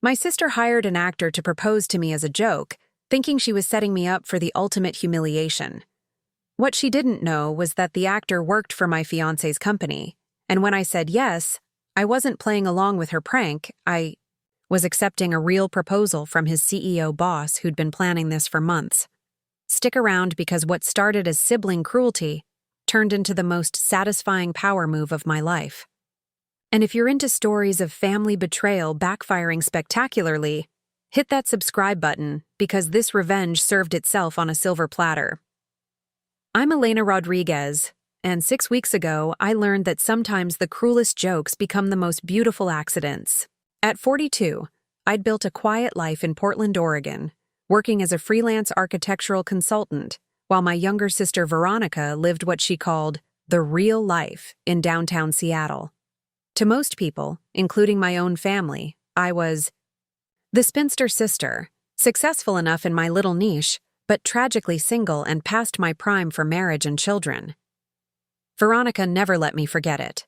My sister hired an actor to propose to me as a joke, thinking she was setting me up for the ultimate humiliation. What she didn't know was that the actor worked for my fiancé's company, and when I said yes, I wasn't playing along with her prank, I was accepting a real proposal from his CEO boss who'd been planning this for months. Stick around because what started as sibling cruelty turned into the most satisfying power move of my life. And if you're into stories of family betrayal backfiring spectacularly, hit that subscribe button because this revenge served itself on a silver platter. I'm Elena Rodriguez, and 6 weeks ago I learned that sometimes the cruelest jokes become the most beautiful accidents. At 42, I'd built a quiet life in Portland, Oregon, working as a freelance architectural consultant, while my younger sister Veronica lived what she called the real life in downtown Seattle. To most people, including my own family, I was the spinster sister, successful enough in my little niche, but tragically single and past my prime for marriage and children. Veronica never let me forget it.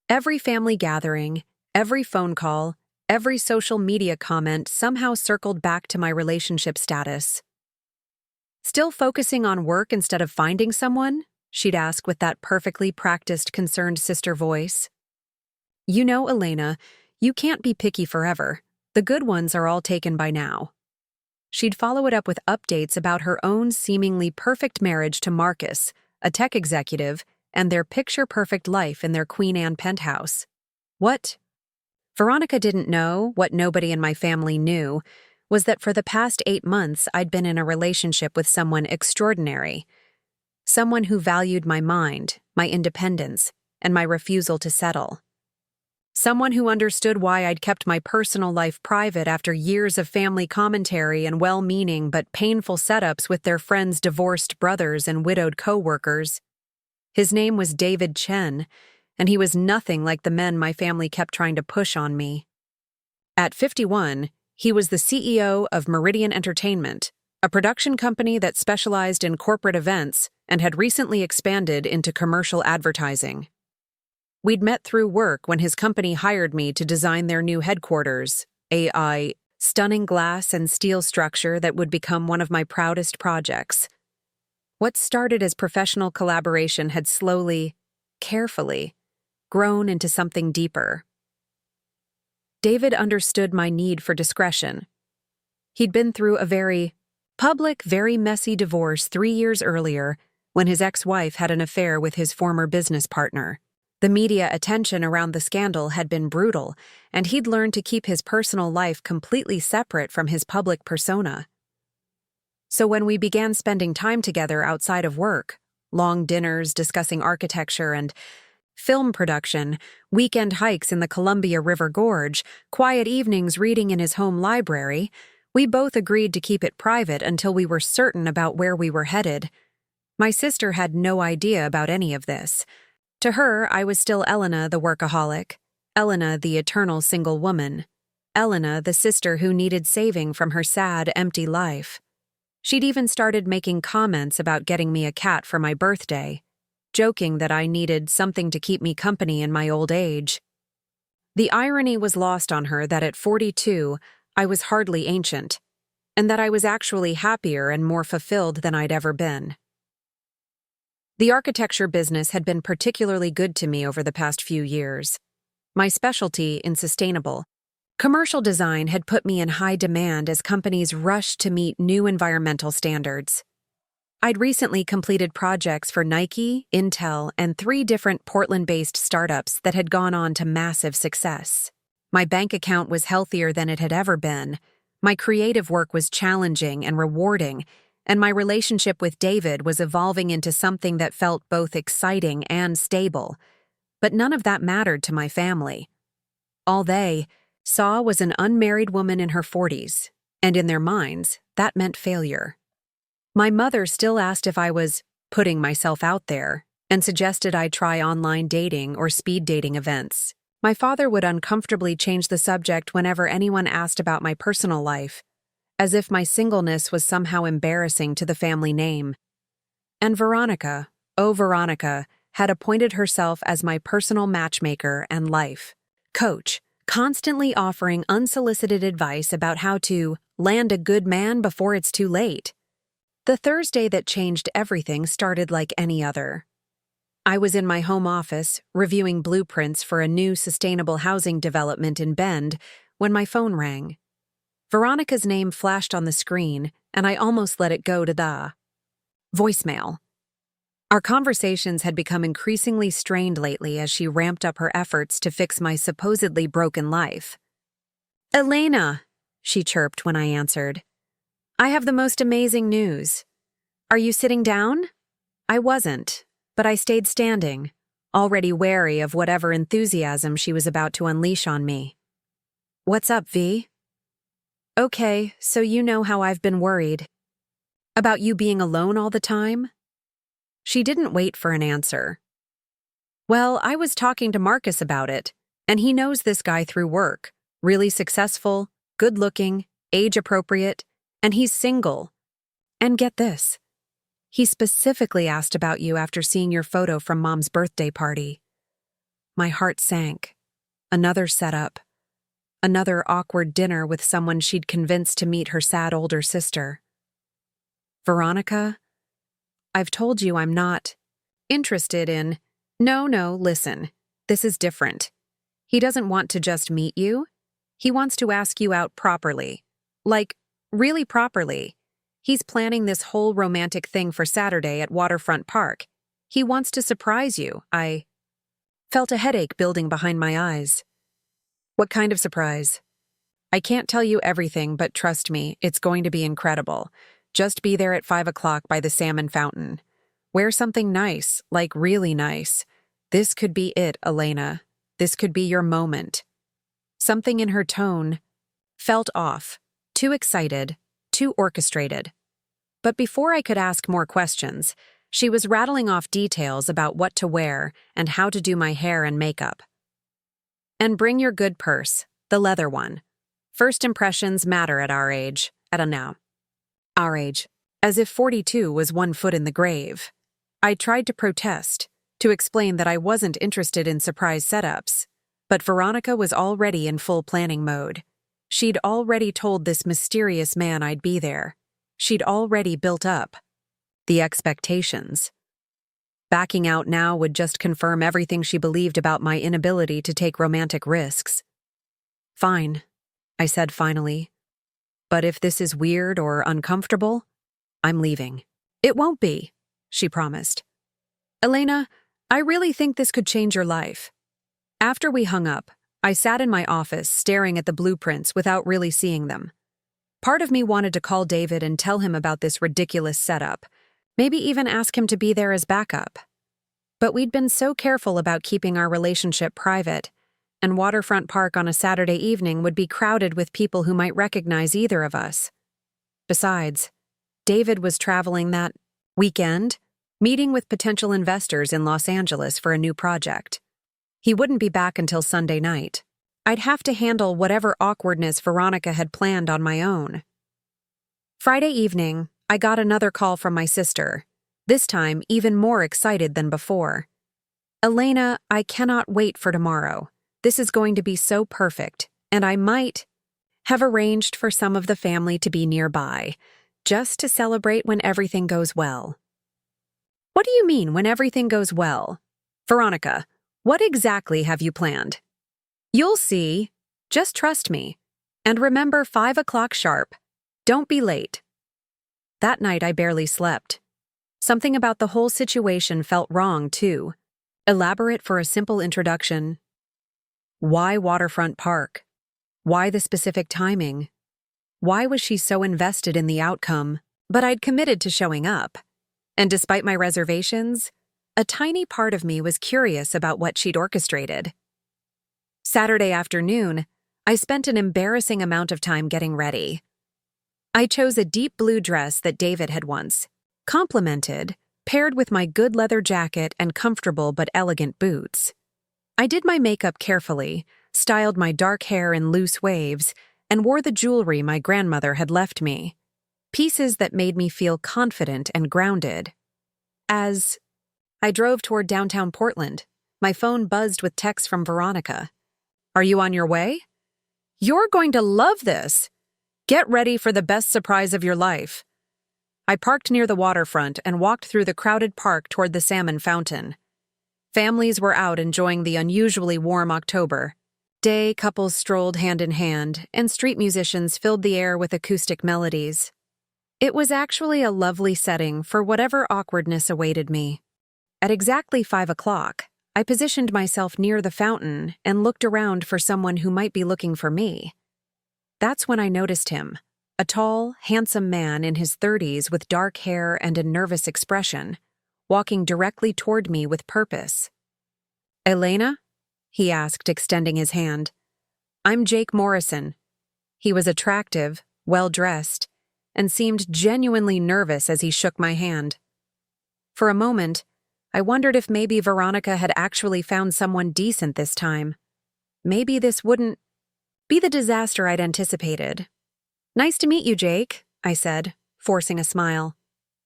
Every family gathering, every phone call, every social media comment somehow circled back to my relationship status. "Still focusing on work instead of finding someone?" she'd ask with that perfectly practiced concerned sister voice. "You know, Elena, you can't be picky forever. The good ones are all taken by now." She'd follow it up with updates about her own seemingly perfect marriage to Marcus, a tech executive, and their picture-perfect life in their Queen Anne penthouse. What Veronica didn't know, what nobody in my family knew, was that for the past 8 months I'd been in a relationship with someone extraordinary. Someone who valued my mind, my independence, and my refusal to settle. Someone who understood why I'd kept my personal life private after years of family commentary and well-meaning but painful setups with their friends' divorced brothers and widowed co-workers. His name was David Chen, and he was nothing like the men my family kept trying to push on me. At 51, he was the CEO of Meridian Entertainment, a production company that specialized in corporate events and had recently expanded into commercial advertising. We'd met through work when his company hired me to design their new headquarters, a stunning glass and steel structure that would become one of my proudest projects. What started as professional collaboration had slowly, carefully, grown into something deeper. David understood my need for discretion. He'd been through a very public, very messy divorce 3 years earlier when his ex-wife had an affair with his former business partner. The media attention around the scandal had been brutal, and he'd learned to keep his personal life completely separate from his public persona. So when we began spending time together outside of work, long dinners discussing architecture and film production, weekend hikes in the Columbia River Gorge, quiet evenings reading in his home library, we both agreed to keep it private until we were certain about where we were headed. My sister had no idea about any of this. To her, I was still Elena the workaholic, Elena the eternal single woman, Elena the sister who needed saving from her sad, empty life. She'd even started making comments about getting me a cat for my birthday, joking that I needed something to keep me company in my old age. The irony was lost on her that at 42, I was hardly ancient, and that I was actually happier and more fulfilled than I'd ever been. The architecture business had been particularly good to me over the past few years. My specialty in sustainable commercial design had put me in high demand as companies rushed to meet new environmental standards. I'd recently completed projects for Nike, Intel, and 3 different Portland-based startups that had gone on to massive success. My bank account was healthier than it had ever been. My creative work was challenging and rewarding, and my relationship with David was evolving into something that felt both exciting and stable. But none of that mattered to my family. All they saw was an unmarried woman in her 40s, and in their minds, that meant failure. My mother still asked if I was putting myself out there, and suggested I try online dating or speed dating events. My father would uncomfortably change the subject whenever anyone asked about my personal life, as if my singleness was somehow embarrassing to the family name. And Veronica, oh Veronica, had appointed herself as my personal matchmaker and life coach, constantly offering unsolicited advice about how to land a good man before it's too late. The Thursday that changed everything started like any other. I was in my home office, reviewing blueprints for a new sustainable housing development in Bend, when my phone rang. Veronica's name flashed on the screen, and I almost let it go to the voicemail. Our conversations had become increasingly strained lately as she ramped up her efforts to fix my supposedly broken life. "Elena," she chirped when I answered. "I have the most amazing news. Are you sitting down?" I wasn't, but I stayed standing, already wary of whatever enthusiasm she was about to unleash on me. "What's up, V?" "Okay, so you know how I've been worried. About you being alone all the time?" She didn't wait for an answer. "Well, I was talking to Marcus about it, and he knows this guy through work. Really successful, good-looking, age-appropriate, and he's single. And get this. He specifically asked about you after seeing your photo from Mom's birthday party." My heart sank. Another setup. Another awkward dinner with someone she'd convinced to meet her sad older sister. "Veronica, I've told you I'm not interested in—" No, listen. This is different. He doesn't want to just meet you. He wants to ask you out properly. Like, really properly. He's planning this whole romantic thing for Saturday at Waterfront Park. He wants to surprise you. I felt a headache building behind my eyes. "What kind of surprise?" "I can't tell you everything, but trust me, it's going to be incredible. Just be there at 5 o'clock by the salmon fountain. Wear something nice, like really nice. This could be it, Elena. This could be your moment." Something in her tone felt off, too excited, too orchestrated. But before I could ask more questions, she was rattling off details about what to wear and how to do my hair and makeup. "And bring your good purse, the leather one. First impressions matter at our age, Our age. As if 42 was 1 foot in the grave. I tried to protest, to explain that I wasn't interested in surprise setups, but Veronica was already in full planning mode. She'd already told this mysterious man I'd be there. She'd already built up the expectations. Backing out now would just confirm everything she believed about my inability to take romantic risks. "Fine," I said finally. "But if this is weird or uncomfortable, I'm leaving." "It won't be," she promised. "Elena, I really think this could change your life." After we hung up, I sat in my office staring at the blueprints without really seeing them. Part of me wanted to call David and tell him about this ridiculous setup, maybe even ask him to be there as backup. But we'd been so careful about keeping our relationship private, and Waterfront Park on a Saturday evening would be crowded with people who might recognize either of us. Besides, David was traveling that weekend, meeting with potential investors in Los Angeles for a new project. He wouldn't be back until Sunday night. I'd have to handle whatever awkwardness Veronica had planned on my own. Friday evening, I got another call from my sister, this time even more excited than before. "Elena, I cannot wait for tomorrow. This is going to be so perfect, and I might have arranged for some of the family to be nearby, just to celebrate when everything goes well." "What do you mean, when everything goes well? Veronica, what exactly have you planned?" "You'll see. Just trust me. And remember 5 o'clock sharp. Don't be late." That night I barely slept. Something about the whole situation felt wrong, too. Elaborate for a simple introduction. Why Waterfront Park? Why the specific timing? Why was she so invested in the outcome? But I'd committed to showing up. And despite my reservations, a tiny part of me was curious about what she'd orchestrated. Saturday afternoon, I spent an embarrassing amount of time getting ready. I chose a deep blue dress that David had once complimented, paired with my good leather jacket and comfortable but elegant boots. I did my makeup carefully, styled my dark hair in loose waves, and wore the jewelry my grandmother had left me, pieces that made me feel confident and grounded. As I drove toward downtown Portland, my phone buzzed with texts from Veronica. Are you on your way? You're going to love this. Get ready for the best surprise of your life. I parked near the waterfront and walked through the crowded park toward the salmon fountain. Families were out enjoying the unusually warm October day. Couples strolled hand in hand, and street musicians filled the air with acoustic melodies. It was actually a lovely setting for whatever awkwardness awaited me. At exactly 5 o'clock, I positioned myself near the fountain and looked around for someone who might be looking for me. That's when I noticed him, a tall, handsome man in his 30s with dark hair and a nervous expression, walking directly toward me with purpose. "Elena?" he asked, extending his hand. "I'm Jake Morrison." He was attractive, well-dressed, and seemed genuinely nervous as he shook my hand. For a moment, I wondered if maybe Veronica had actually found someone decent this time. Maybe this wouldn't be the disaster I'd anticipated. "Nice to meet you, Jake," I said, forcing a smile.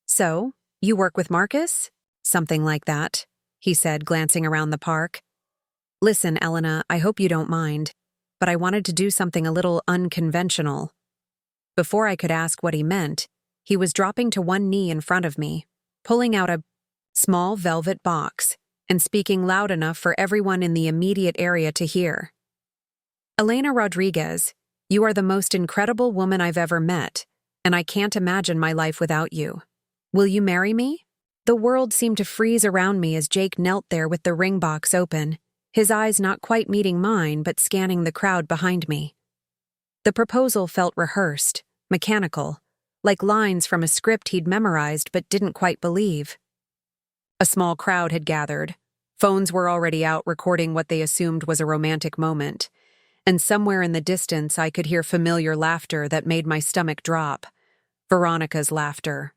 "So, you work with Marcus?" "Something like that," he said, glancing around the park. "Listen, Elena, I hope you don't mind, but I wanted to do something a little unconventional." Before I could ask what he meant, he was dropping to one knee in front of me, pulling out a small velvet box, and speaking loud enough for everyone in the immediate area to hear. "Elena Rodriguez, you are the most incredible woman I've ever met, and I can't imagine my life without you. Will you marry me?" The world seemed to freeze around me as Jake knelt there with the ring box open, his eyes not quite meeting mine but scanning the crowd behind me. The proposal felt rehearsed, mechanical, like lines from a script he'd memorized but didn't quite believe. A small crowd had gathered. Phones were already out recording what they assumed was a romantic moment, and somewhere in the distance I could hear familiar laughter that made my stomach drop. Veronica's laughter.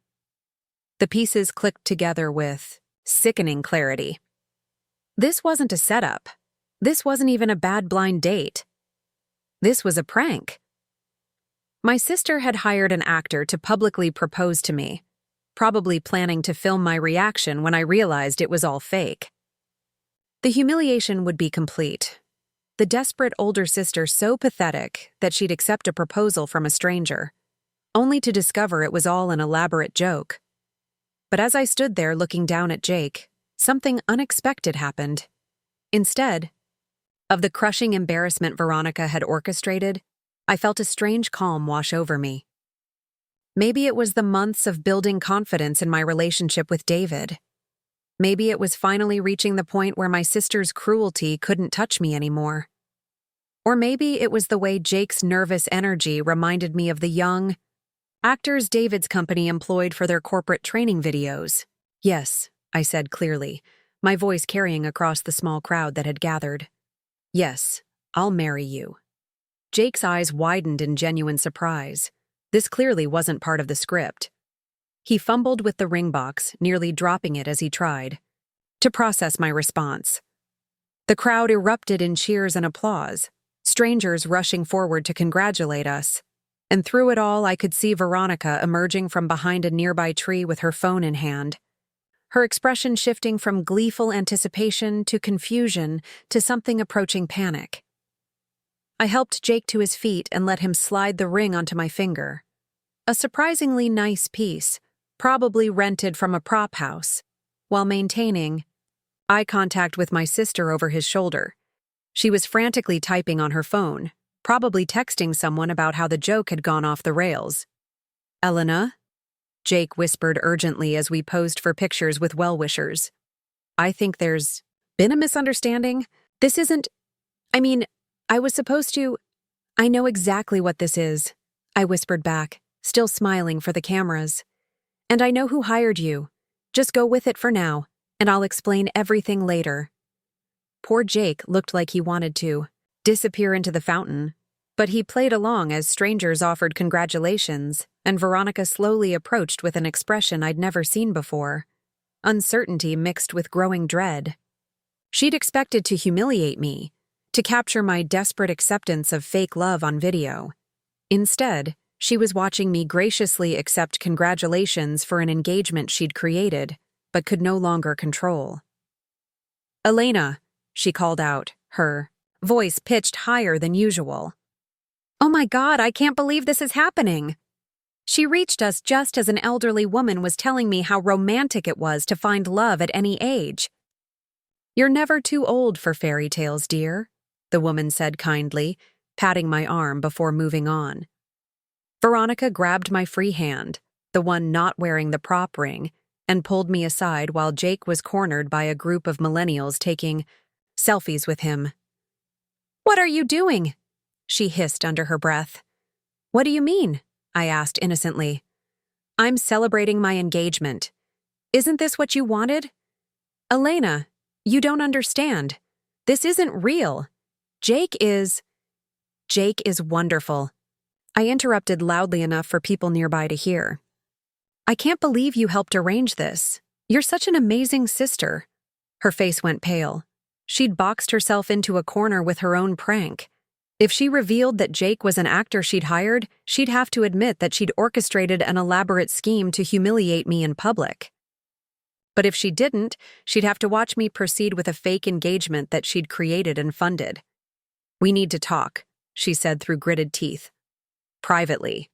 The pieces clicked together with sickening clarity. This wasn't a setup. This wasn't even a bad blind date. This was a prank. My sister had hired an actor to publicly propose to me, probably planning to film my reaction when I realized it was all fake. The humiliation would be complete. The desperate older sister so pathetic that she'd accept a proposal from a stranger, only to discover it was all an elaborate joke. But as I stood there looking down at Jake, something unexpected happened. Instead of the crushing embarrassment Veronica had orchestrated, I felt a strange calm wash over me. Maybe it was the months of building confidence in my relationship with David. Maybe it was finally reaching the point where my sister's cruelty couldn't touch me anymore. Or maybe it was the way Jake's nervous energy reminded me of the young actors David's company employed for their corporate training videos. "Yes," I said clearly, my voice carrying across the small crowd that had gathered. "Yes, I'll marry you." Jake's eyes widened in genuine surprise. This clearly wasn't part of the script. He fumbled with the ring box, nearly dropping it as he tried to process my response. The crowd erupted in cheers and applause, strangers rushing forward to congratulate us. And through it all, I could see Veronica emerging from behind a nearby tree with her phone in hand, her expression shifting from gleeful anticipation to confusion to something approaching panic. I helped Jake to his feet and let him slide the ring onto my finger. A surprisingly nice piece, probably rented from a prop house, while maintaining eye contact with my sister over his shoulder. She was frantically typing on her phone, probably texting someone about how the joke had gone off the rails. "Elena?" Jake whispered urgently as we posed for pictures with well-wishers. "I think there's been a misunderstanding. This isn't... I was supposed to... I know exactly what this is," I whispered back, still smiling for the cameras. "And I know who hired you. Just go with it for now, and I'll explain everything later." Poor Jake looked like he wanted to disappear into the fountain, but he played along as strangers offered congratulations, and Veronica slowly approached with an expression I'd never seen before, uncertainty mixed with growing dread. She'd expected to humiliate me, to capture my desperate acceptance of fake love on video. Instead, she was watching me graciously accept congratulations for an engagement she'd created, but could no longer control. "Elena," she called out, her voice pitched higher than usual. "Oh my God, I can't believe this is happening." She reached us just as an elderly woman was telling me how romantic it was to find love at any age. "You're never too old for fairy tales, dear," the woman said kindly, patting my arm before moving on. Veronica grabbed my free hand, the one not wearing the prop ring, and pulled me aside while Jake was cornered by a group of millennials taking selfies with him. "What are you doing?" she hissed under her breath. "What do you mean?" I asked innocently. "I'm celebrating my engagement. Isn't this what you wanted?" "Elena, you don't understand. This isn't real. Jake is wonderful." I interrupted loudly enough for people nearby to hear. "I can't believe you helped arrange this. You're such an amazing sister." Her face went pale. She'd boxed herself into a corner with her own prank. If she revealed that Jake was an actor she'd hired, she'd have to admit that she'd orchestrated an elaborate scheme to humiliate me in public. But if she didn't, she'd have to watch me proceed with a fake engagement that she'd created and funded. "We need to talk," she said through gritted teeth. "Privately."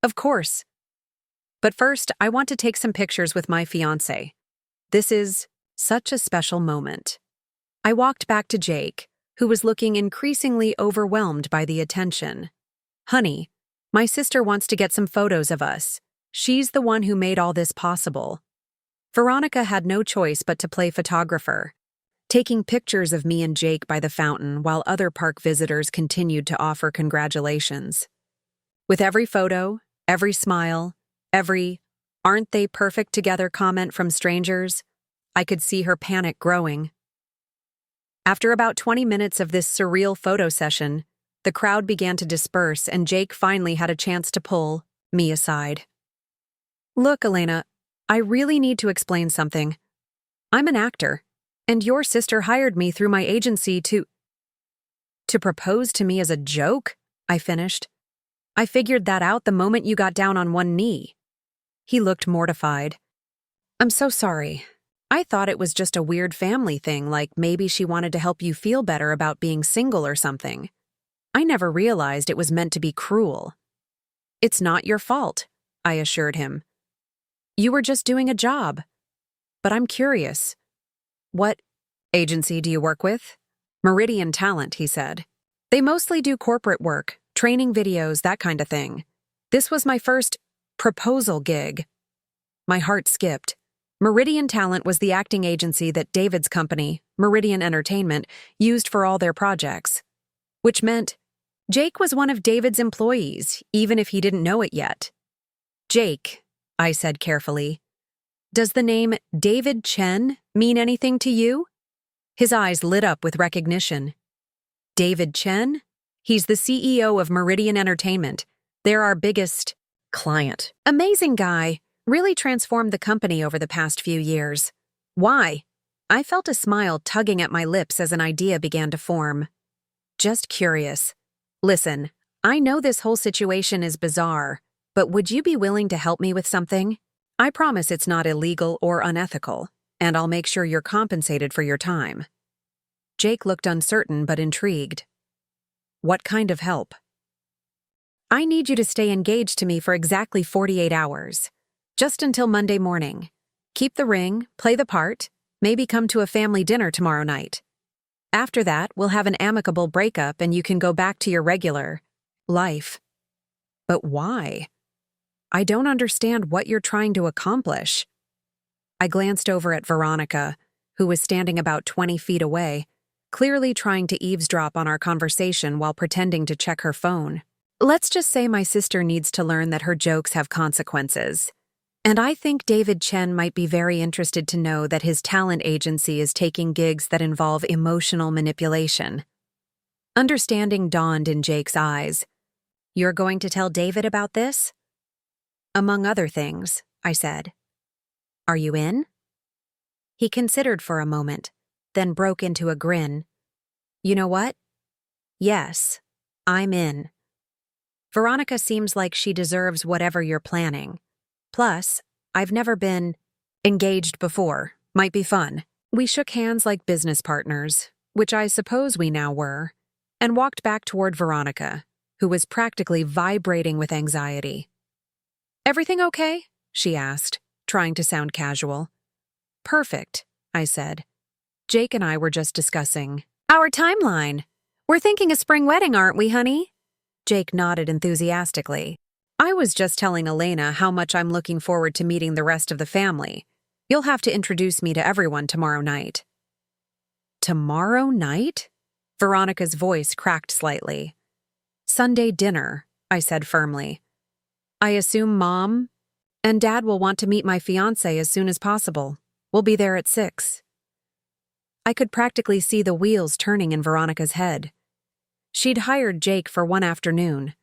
"Of course. But first, I want to take some pictures with my fiancé. This is such a special moment." I walked back to Jake, who was looking increasingly overwhelmed by the attention. "Honey, my sister wants to get some photos of us. She's the one who made all this possible." Veronica had no choice but to play photographer, taking pictures of me and Jake by the fountain while other park visitors continued to offer congratulations. With every photo, every smile, every "aren't they perfect together" comment from strangers, I could see her panic growing. After about 20 minutes of this surreal photo session, the crowd began to disperse and Jake finally had a chance to pull me aside. "Look, Elena, I really need to explain something. I'm an actor, and your sister hired me through my agency to propose to me as a joke," I finished. "I figured that out the moment you got down on one knee." He looked mortified. "I'm so sorry. I thought it was just a weird family thing, like maybe she wanted to help you feel better about being single or something. I never realized it was meant to be cruel." "It's not your fault," I assured him. "You were just doing a job. But I'm curious. What agency do you work with?" "Meridian Talent," he said. "They mostly do corporate work, training videos, that kind of thing. This was my first proposal gig." My heart skipped. Meridian Talent was the acting agency that David's company, Meridian Entertainment, used for all their projects. Which meant Jake was one of David's employees, even if he didn't know it yet. "Jake," I said carefully, "does the name David Chen mean anything to you?" His eyes lit up with recognition. "David Chen? He's the CEO of Meridian Entertainment. They're our biggest client. Amazing guy. Really transformed the company over the past few years." "Why?" I felt a smile tugging at my lips as an idea began to form. "Just curious. Listen, I know this whole situation is bizarre, but would you be willing to help me with something? I promise it's not illegal or unethical, and I'll make sure you're compensated for your time." Jake looked uncertain but intrigued. "What kind of help?" "I need you to stay engaged to me for exactly 48 hours. Just until Monday morning. Keep the ring, play the part, maybe come to a family dinner tomorrow night. After that, we'll have an amicable breakup and you can go back to your regular life." "But why? I don't understand what you're trying to accomplish." I glanced over at Veronica, who was standing about 20 feet away, clearly trying to eavesdrop on our conversation while pretending to check her phone. "Let's just say my sister needs to learn that her jokes have consequences. And I think David Chen might be very interested to know that his talent agency is taking gigs that involve emotional manipulation." Understanding dawned in Jake's eyes. "You're going to tell David about this?" "Among other things," I said. "Are you in?" He considered for a moment, then broke into a grin. "You know what? Yes, I'm in. Veronica seems like she deserves whatever you're planning. Plus, I've never been engaged before. Might be fun." We shook hands like business partners, which I suppose we now were, and walked back toward Veronica, who was practically vibrating with anxiety. "Everything okay?" she asked, trying to sound casual. "Perfect," I said. "Jake and I were just discussing our timeline. We're thinking a spring wedding, aren't we, honey?" Jake nodded enthusiastically. "I was just telling Elena how much I'm looking forward to meeting the rest of the family. You'll have to introduce me to everyone tomorrow night." "Tomorrow night?" Veronica's voice cracked slightly. "Sunday dinner," I said firmly. "I assume Mom and Dad will want to meet my fiancé as soon as possible. We'll be there at 6. I could practically see the wheels turning in Veronica's head. She'd hired Jake for one afternoon,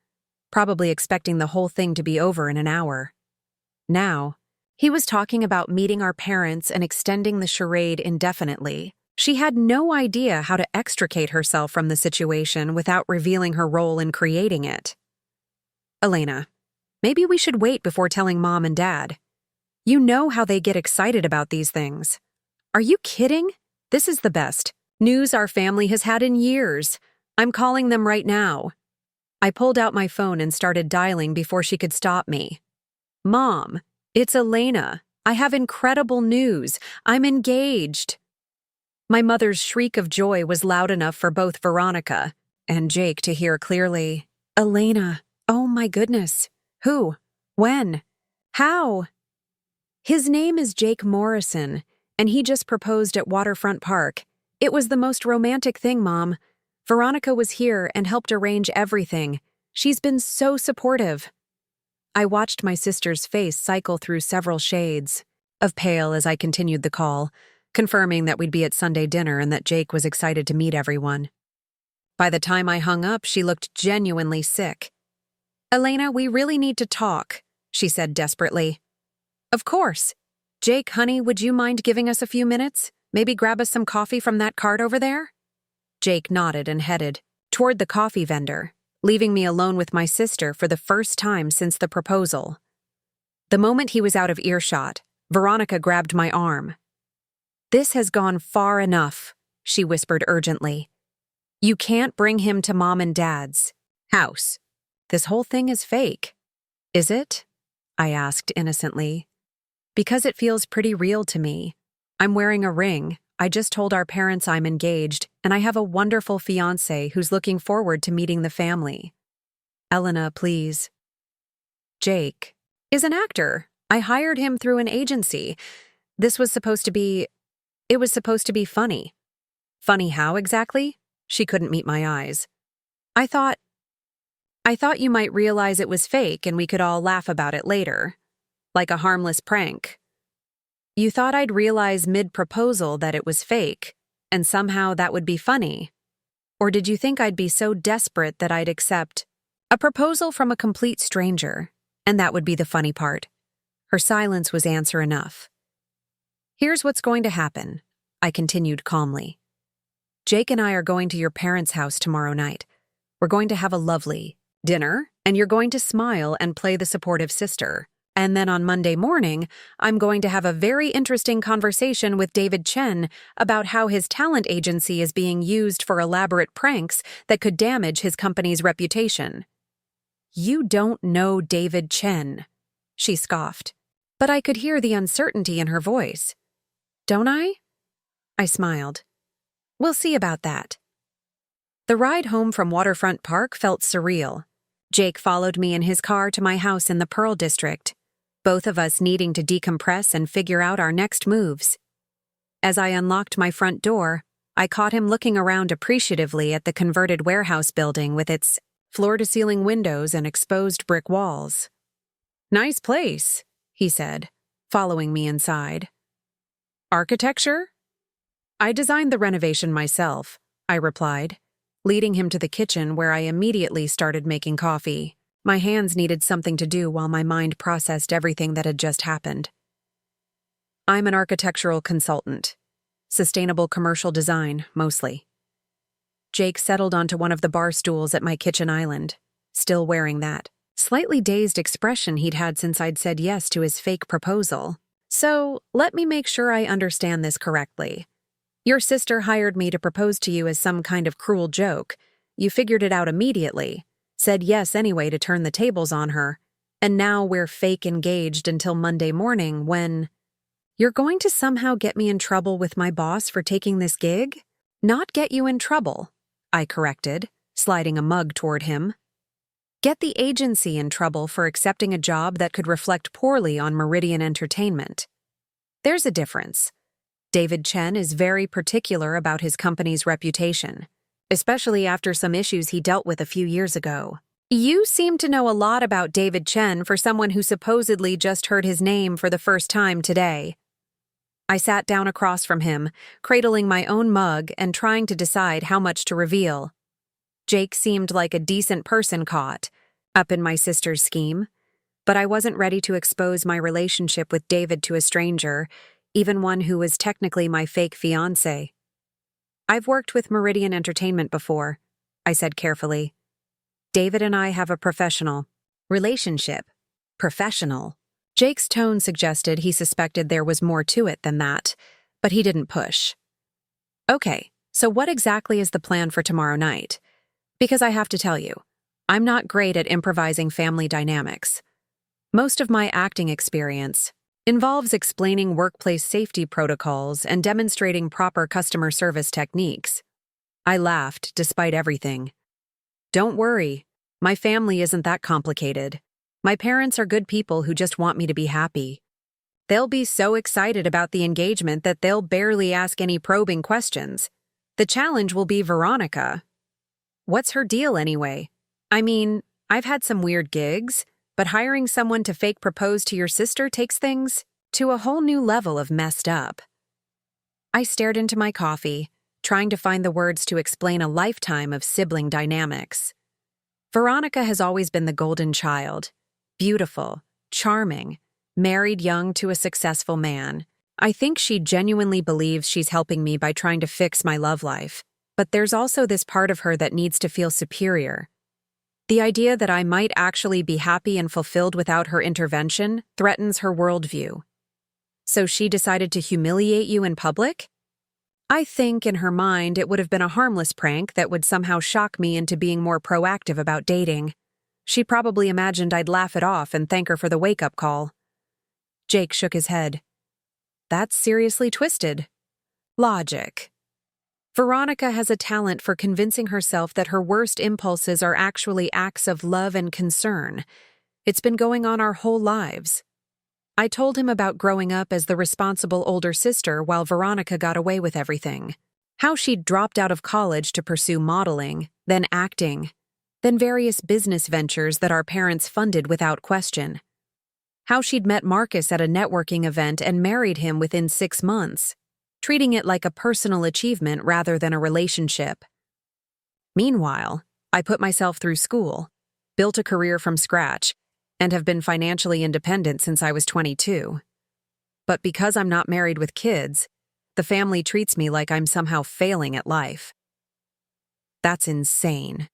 probably expecting the whole thing to be over in an hour. Now, he was talking about meeting our parents and extending the charade indefinitely. She had no idea how to extricate herself from the situation without revealing her role in creating it. "Elena, maybe we should wait before telling Mom and Dad. You know how they get excited about these things." "Are you kidding? This is the best news our family has had in years. I'm calling them right now." I pulled out my phone and started dialing before she could stop me. "Mom, it's Elena. I have incredible news. I'm engaged." My mother's shriek of joy was loud enough for both Veronica and Jake to hear clearly. "Elena, oh my goodness. Who? When? How?" "His name is Jake Morrison, and he just proposed at Waterfront Park. It was the most romantic thing, Mom. Veronica was here and helped arrange everything. She's been so supportive." I watched my sister's face cycle through several shades of pale as I continued the call, confirming that we'd be at Sunday dinner and that Jake was excited to meet everyone. By the time I hung up, she looked genuinely sick. "Elena, we really need to talk," she said desperately. "Of course. Jake, honey, would you mind giving us a few minutes? Maybe grab us some coffee from that cart over there?" Jake nodded and headed toward the coffee vendor, leaving me alone with my sister for the first time since the proposal. The moment he was out of earshot, Veronica grabbed my arm. "This has gone far enough," she whispered urgently. "You can't bring him to Mom and Dad's house. This whole thing is fake." "Is it?" I asked innocently. "Because it feels pretty real to me. I'm wearing a ring. I just told our parents I'm engaged, and I have a wonderful fiancé who's looking forward to meeting the family. Elena, please." "Jake is an actor. I hired him through an agency. It was supposed to be funny." "Funny how exactly?" She couldn't meet my eyes. I thought you might realize it was fake and we could all laugh about it later. Like a harmless prank." "You thought I'd realize mid-proposal that it was fake, and somehow that would be funny? Or did you think I'd be so desperate that I'd accept a proposal from a complete stranger, and that would be the funny part?" Her silence was answer enough. "Here's what's going to happen," I continued calmly. "Jake and I are going to your parents' house tomorrow night. We're going to have a lovely dinner, and you're going to smile and play the supportive sister. And then on Monday morning, I'm going to have a very interesting conversation with David Chen about how his talent agency is being used for elaborate pranks that could damage his company's reputation." "You don't know David Chen," she scoffed, but I could hear the uncertainty in her voice. "Don't I?" I smiled. "We'll see about that." The ride home from Waterfront Park felt surreal. Jake followed me in his car to my house in the Pearl District, both of us needing to decompress and figure out our next moves. As I unlocked my front door, I caught him looking around appreciatively at the converted warehouse building with its floor-to-ceiling windows and exposed brick walls. "Nice place," he said, following me inside. "Architecture?" "I designed the renovation myself," I replied, leading him to the kitchen where I immediately started making coffee. My hands needed something to do while my mind processed everything that had just happened. "I'm an architectural consultant. Sustainable commercial design, mostly." Jake settled onto one of the bar stools at my kitchen island, still wearing that slightly dazed expression he'd had since I'd said yes to his fake proposal. "So, let me make sure I understand this correctly. Your sister hired me to propose to you as some kind of cruel joke. You figured it out immediately, said yes anyway to turn the tables on her, and now we're fake engaged until Monday morning when... You're going to somehow get me in trouble with my boss for taking this gig? Not get you in trouble, I corrected, sliding a mug toward him. Get the agency in trouble for accepting a job that could reflect poorly on Meridian Entertainment. There's a difference. David Chen is very particular about his company's reputation, especially after some issues he dealt with a few years ago. You seem to know a lot about David Chen for someone who supposedly just heard his name for the first time today. I sat down across from him, cradling my own mug and trying to decide how much to reveal. Jake seemed like a decent person caught up in my sister's scheme, but I wasn't ready to expose my relationship with David to a stranger, even one who was technically my fake fiancé. I've worked with Meridian Entertainment before, I said carefully. David and I have a professional relationship. Professional. Jake's tone suggested he suspected there was more to it than that, but he didn't push. Okay, so what exactly is the plan for tomorrow night? Because I have to tell you, I'm not great at improvising family dynamics. Most of my acting experience involves explaining workplace safety protocols and demonstrating proper customer service techniques. I laughed despite everything. Don't worry, my family isn't that complicated. My parents are good people who just want me to be happy. They'll be so excited about the engagement that they'll barely ask any probing questions. The challenge will be Veronica. What's her deal anyway? I mean, I've had some weird gigs, but hiring someone to fake propose to your sister takes things to a whole new level of messed up. I stared into my coffee, trying to find the words to explain a lifetime of sibling dynamics. Veronica has always been the golden child. Beautiful, charming, married young to a successful man. I think she genuinely believes she's helping me by trying to fix my love life, but there's also this part of her that needs to feel superior. The idea that I might actually be happy and fulfilled without her intervention threatens her worldview. So she decided to humiliate you in public? I think in her mind it would have been a harmless prank that would somehow shock me into being more proactive about dating. She probably imagined I'd laugh it off and thank her for the wake-up call. Jake shook his head. That's seriously twisted. Logic. Veronica has a talent for convincing herself that her worst impulses are actually acts of love and concern. It's been going on our whole lives. I told him about growing up as the responsible older sister while Veronica got away with everything. How she'd dropped out of college to pursue modeling, then acting, then various business ventures that our parents funded without question. How she'd met Marcus at a networking event and married him within 6 months, treating it like a personal achievement rather than a relationship. Meanwhile, I put myself through school, built a career from scratch, and have been financially independent since I was 22. But because I'm not married with kids, the family treats me like I'm somehow failing at life. That's insane,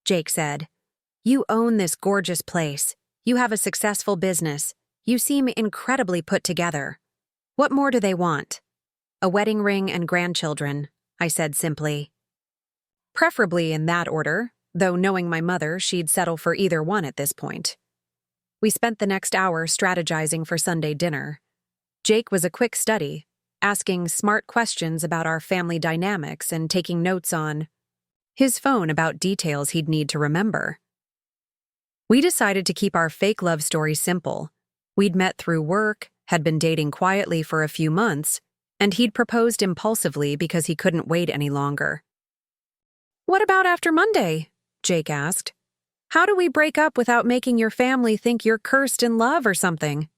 Jake said. You own this gorgeous place. You have a successful business. You seem incredibly put together. What more do they want? A wedding ring and grandchildren, I said simply. Preferably in that order, though knowing my mother, she'd settle for either one at this point. We spent the next hour strategizing for Sunday dinner. Jake was a quick study, asking smart questions about our family dynamics and taking notes on his phone about details he'd need to remember. We decided to keep our fake love story simple. We'd met through work, had been dating quietly for a few months, and he'd proposed impulsively because he couldn't wait any longer. What about after Monday? Jake asked. How do we break up without making your family think you're cursed in love or something?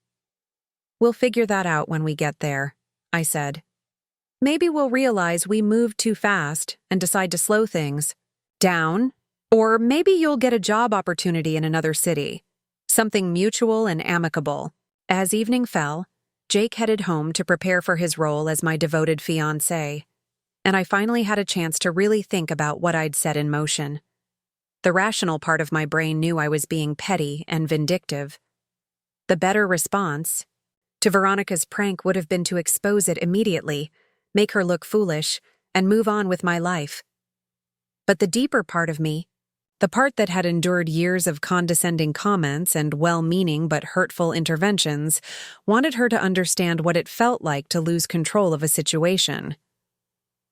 We'll figure that out when we get there, I said. Maybe we'll realize we moved too fast and decide to slow things down, or maybe you'll get a job opportunity in another city. Something mutual and amicable. As evening fell, Jake headed home to prepare for his role as my devoted fiancé, and I finally had a chance to really think about what I'd set in motion. The rational part of my brain knew I was being petty and vindictive. The better response to Veronica's prank would have been to expose it immediately, make her look foolish, and move on with my life. But the deeper part of me, the part that had endured years of condescending comments and well-meaning but hurtful interventions, wanted her to understand what it felt like to lose control of a situation.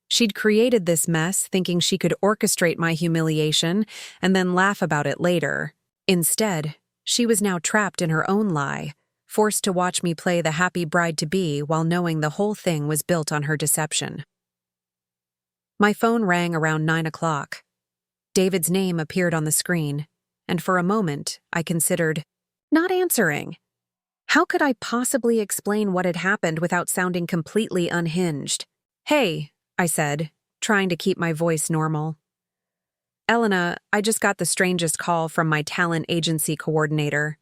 She'd created this mess thinking she could orchestrate my humiliation and then laugh about it later. Instead, she was now trapped in her own lie, forced to watch me play the happy bride-to-be while knowing the whole thing was built on her deception. My phone rang around 9 o'clock. David's name appeared on the screen, and for a moment, I considered not answering. How could I possibly explain what had happened without sounding completely unhinged? "Hey," I said, trying to keep my voice normal. "Elena, I just got the strangest call from my talent agency coordinator.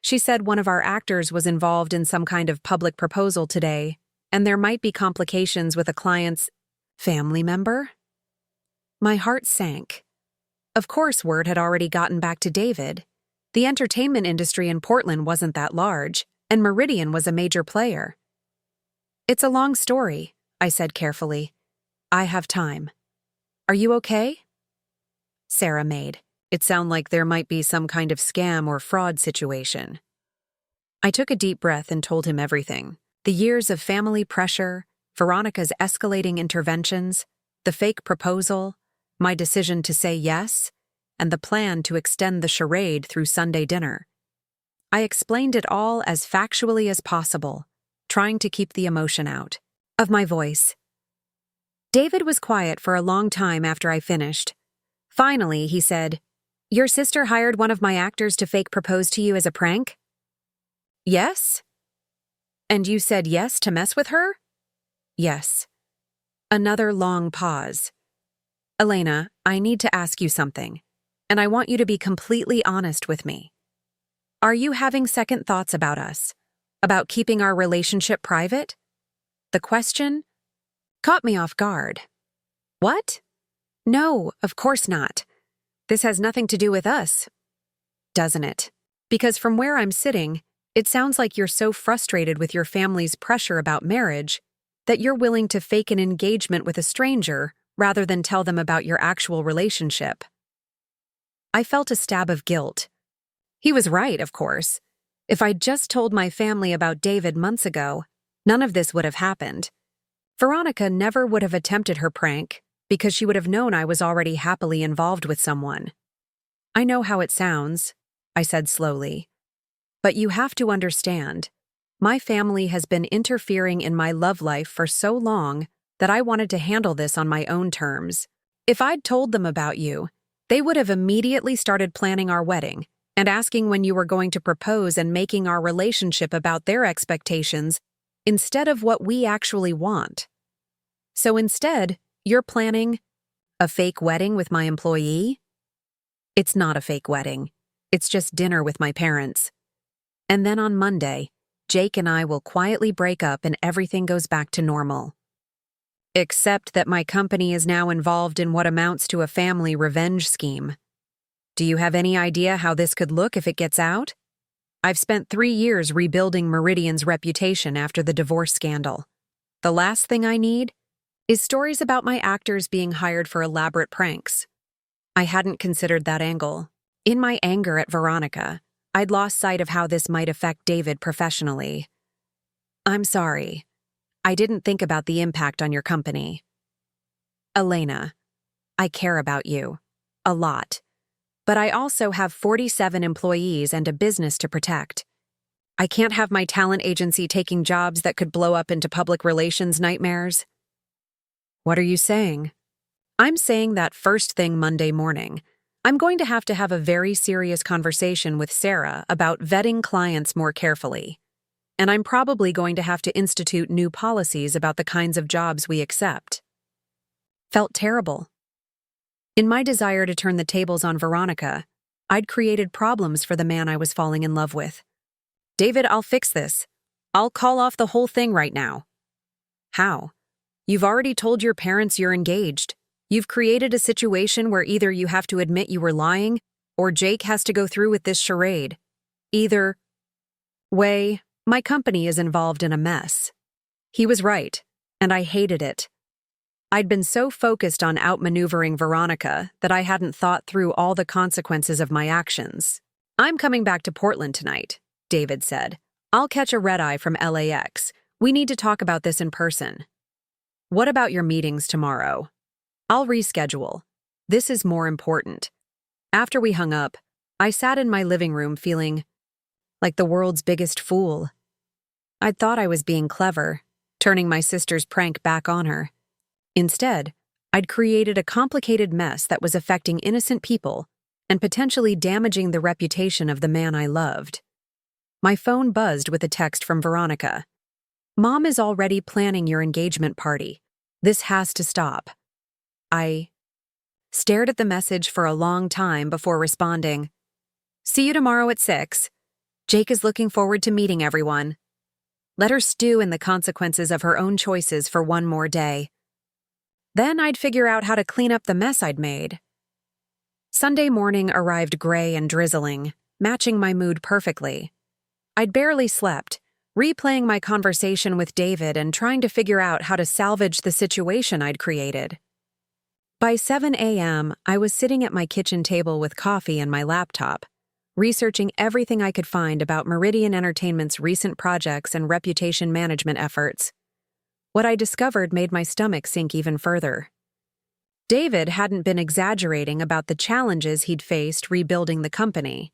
She said one of our actors was involved in some kind of public proposal today, and there might be complications with a client's family member." My heart sank. Of course, word had already gotten back to David. The entertainment industry in Portland wasn't that large, and Meridian was a major player. "It's a long story," I said carefully. "I have time. Are you okay?" Sarah made it sound like there might be some kind of scam or fraud situation. I took a deep breath and told him everything. The years of family pressure, Veronica's escalating interventions, the fake proposal, my decision to say yes, and the plan to extend the charade through Sunday dinner. I explained it all as factually as possible, trying to keep the emotion out of my voice. David was quiet for a long time after I finished. Finally, he said, "Your sister hired one of my actors to fake propose to you as a prank?" "Yes." "And you said yes to mess with her?" "Yes." Another long pause. "Elena, I need to ask you something, and I want you to be completely honest with me. Are you having second thoughts about us? About keeping our relationship private?" The question caught me off guard. "What? No, of course not. This has nothing to do with us." Doesn't it? Because from where I'm sitting, it sounds like you're so frustrated with your family's pressure about marriage that you're willing to fake an engagement with a stranger rather than tell them about your actual relationship. I felt a stab of guilt. He was right, of course. If I'd just told my family about David months ago, none of this would have happened. Veronica never would have attempted her prank because she would have known I was already happily involved with someone. "I know how it sounds," I said slowly. "But you have to understand, my family has been interfering in my love life for so long that I wanted to handle this on my own terms. If I'd told them about you, they would have immediately started planning our wedding and asking when you were going to propose and making our relationship about their expectations instead of what we actually want. So instead, you're planning a fake wedding with my employee?" "It's not a fake wedding. It's just dinner with my parents. And then on Monday, Jake and I will quietly break up and everything goes back to normal. Except that my company is now involved in what amounts to a family revenge scheme. Do you have any idea how this could look if it gets out? I've spent 3 years rebuilding Meridian's reputation after the divorce scandal. The last thing I need is stories about my actors being hired for elaborate pranks." I hadn't considered that angle. In my anger at Veronica, I'd lost sight of how this might affect David professionally. "I'm sorry. I didn't think about the impact on your company." "Elena, I care about you. A lot. But I also have 47 employees and a business to protect. I can't have my talent agency taking jobs that could blow up into public relations nightmares." "What are you saying?" "I'm saying that first thing Monday morning, I'm going to have a very serious conversation with Sarah about vetting clients more carefully. And I'm probably going to have to institute new policies about the kinds of jobs we accept." Felt terrible. In my desire to turn the tables on Veronica, I'd created problems for the man I was falling in love with. "David, I'll fix this. I'll call off the whole thing right now." "How? You've already told your parents you're engaged. You've created a situation where either you have to admit you were lying, or Jake has to go through with this charade. Either way, my company is involved in a mess." He was right. and I hated it. I'd been so focused on outmaneuvering Veronica that I hadn't thought through all the consequences of my actions. "I'm coming back to Portland tonight," David said. "I'll catch a red-eye from LAX. We need to talk about this in person." "What about your meetings tomorrow?" "I'll reschedule. This is more important." After we hung up, I sat in my living room feeling like the world's biggest fool. I'd thought I was being clever, turning my sister's prank back on her. Instead, I'd created a complicated mess that was affecting innocent people and potentially damaging the reputation of the man I loved. My phone buzzed with a text from Veronica. "Mom is already planning your engagement party. This has to stop." I stared at the message for a long time before responding. "See you tomorrow at 6. Jake is looking forward to meeting everyone." Let her stew in the consequences of her own choices for one more day. Then I'd figure out how to clean up the mess I'd made. Sunday morning arrived gray and drizzling, matching my mood perfectly. I'd barely slept, replaying my conversation with David and trying to figure out how to salvage the situation I'd created. By 7 a.m., I was sitting at my kitchen table with coffee and my laptop, researching everything I could find about Meridian Entertainment's recent projects and reputation management efforts. What I discovered made my stomach sink even further. David hadn't been exaggerating about the challenges he'd faced rebuilding the company.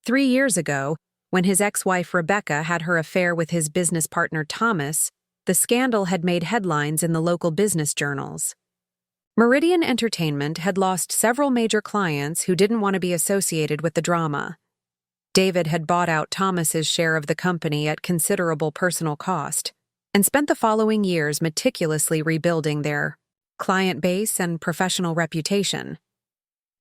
3 years ago, when his ex-wife Rebecca had her affair with his business partner Thomas, the scandal had made headlines in the local business journals. Meridian Entertainment had lost several major clients who didn't want to be associated with the drama. David had bought out Thomas's share of the company at considerable personal cost and spent the following years meticulously rebuilding their client base and professional reputation.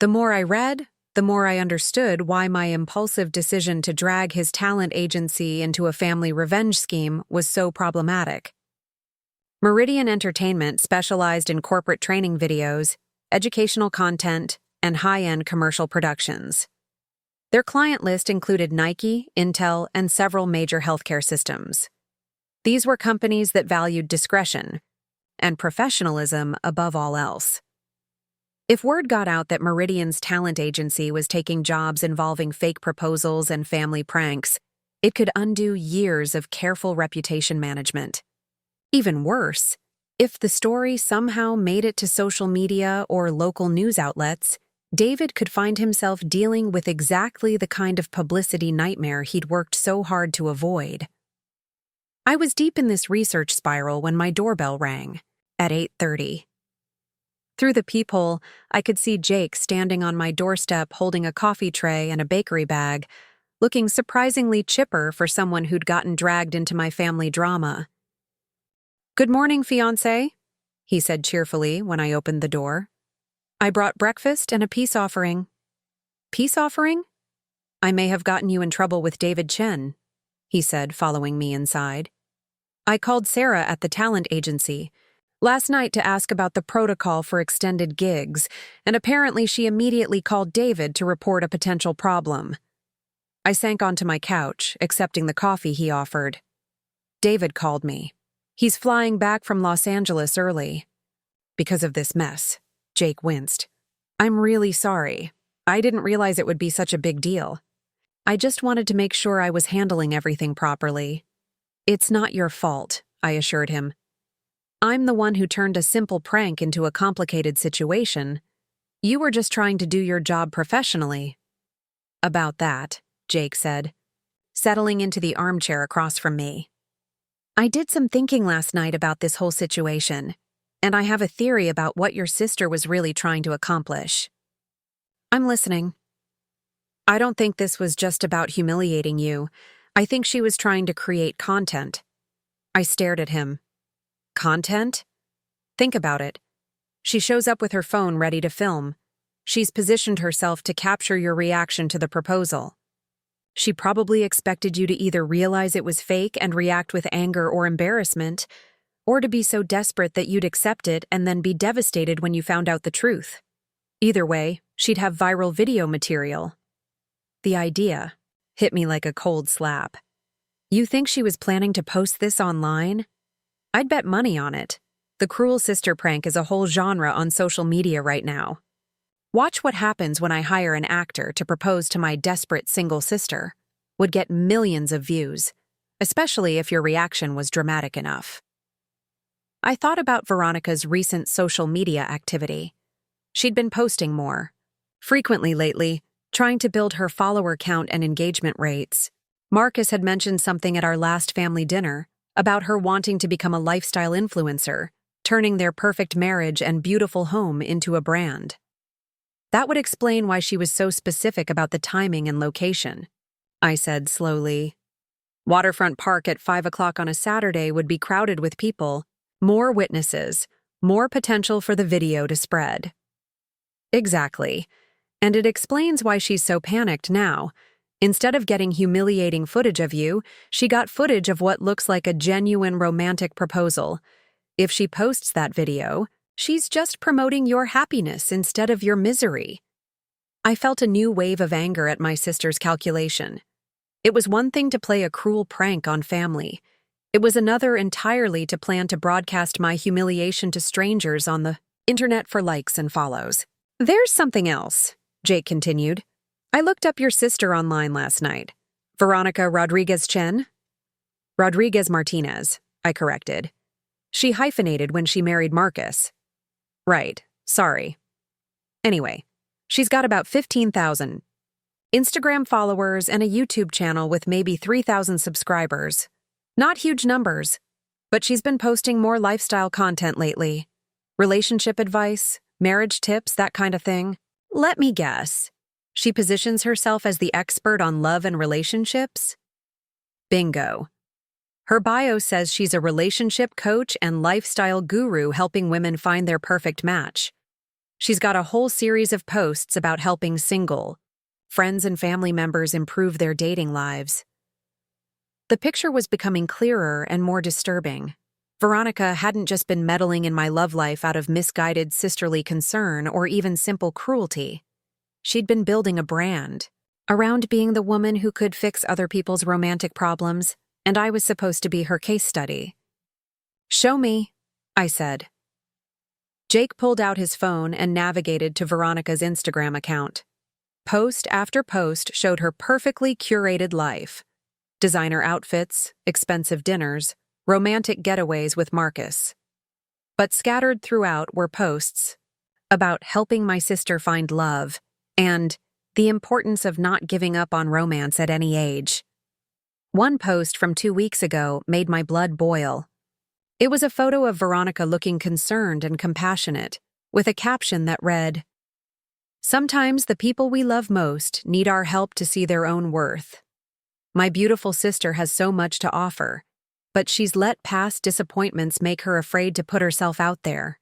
The more I read, the more I understood why my impulsive decision to drag his talent agency into a family revenge scheme was so problematic. Meridian Entertainment specialized in corporate training videos, educational content, and high-end commercial productions. Their client list included Nike, Intel, and several major healthcare systems. These were companies that valued discretion and professionalism above all else. If word got out that Meridian's talent agency was taking jobs involving fake proposals and family pranks, it could undo years of careful reputation management. Even worse, if the story somehow made it to social media or local news outlets, David could find himself dealing with exactly the kind of publicity nightmare he'd worked so hard to avoid. I was deep in this research spiral when my doorbell rang at 8:30. Through the peephole, I could see Jake standing on my doorstep holding a coffee tray and a bakery bag, looking surprisingly chipper for someone who'd gotten dragged into my family drama. "Good morning, fiancé," he said cheerfully when I opened the door. "I brought breakfast and a peace offering." "Peace offering?" "I may have gotten you in trouble with David Chen," he said, following me inside. "I called Sarah at the talent agency last night to ask about the protocol for extended gigs, and apparently she immediately called David to report a potential problem." I sank onto my couch, accepting the coffee he offered. "David called me. He's flying back from Los Angeles early." "Because of this mess," Jake winced. "I'm really sorry. I didn't realize it would be such a big deal. I just wanted to make sure I was handling everything properly." "It's not your fault," I assured him. "I'm the one who turned a simple prank into a complicated situation. You were just trying to do your job professionally." "About that," Jake said, settling into the armchair across from me. "I did some thinking last night about this whole situation, and I have a theory about what your sister was really trying to accomplish." "I'm listening." "I don't think this was just about humiliating you. I think she was trying to create content." I stared at him. "Content? Think about it. She shows up with her phone ready to film. She's positioned herself to capture your reaction to the proposal. She probably expected you to either realize it was fake and react with anger or embarrassment, or to be so desperate that you'd accept it and then be devastated when you found out the truth. Either way, she'd have viral video material." The idea hit me like a cold slap. "You think she was planning to post this online?" I'd bet money on it. The cruel sister prank is a whole genre on social media right now. Watch what happens when I hire an actor to propose to my desperate single sister. Would get millions of views, especially if your reaction was dramatic enough. I thought about Veronica's recent social media activity. She'd been posting more, frequently lately, trying to build her follower count and engagement rates. Marcus had mentioned something at our last family dinner about her wanting to become a lifestyle influencer, turning their perfect marriage and beautiful home into a brand. That would explain why she was so specific about the timing and location, I said slowly. Waterfront Park at 5 o'clock on a Saturday would be crowded with people, more witnesses, more potential for the video to spread. Exactly. And it explains why she's so panicked now. Instead of getting humiliating footage of you, she got footage of what looks like a genuine romantic proposal. If she posts that video, she's just promoting your happiness instead of your misery. I felt a new wave of anger at my sister's calculation. It was one thing to play a cruel prank on family. It was another entirely to plan to broadcast my humiliation to strangers on the internet for likes and follows. There's something else, Jake continued. I looked up your sister online last night. Veronica Rodriguez Chen? Rodriguez Martinez, I corrected. She hyphenated when she married Marcus. Right, sorry. Anyway, she's got about 15,000 Instagram followers and a YouTube channel with maybe 3,000 subscribers. Not huge numbers, but she's been posting more lifestyle content lately. Relationship advice, marriage tips, that kind of thing. Let me guess. She positions herself as the expert on love and relationships? Bingo. Her bio says she's a relationship coach and lifestyle guru helping women find their perfect match. She's got a whole series of posts about helping single, friends and family members improve their dating lives. The picture was becoming clearer and more disturbing. Veronica hadn't just been meddling in my love life out of misguided sisterly concern or even simple cruelty. She'd been building a brand around being the woman who could fix other people's romantic problems, and I was supposed to be her case study. Show me, I said. Jake pulled out his phone and navigated to Veronica's Instagram account. Post after post showed her perfectly curated life. Designer outfits, expensive dinners, romantic getaways with Marcus. But scattered throughout were posts about helping my sister find love and the importance of not giving up on romance at any age. One post from 2 weeks ago made my blood boil. It was a photo of Veronica looking concerned and compassionate, with a caption that read, "Sometimes the people we love most need our help to see their own worth. My beautiful sister has so much to offer, but she's let past disappointments make her afraid to put herself out there.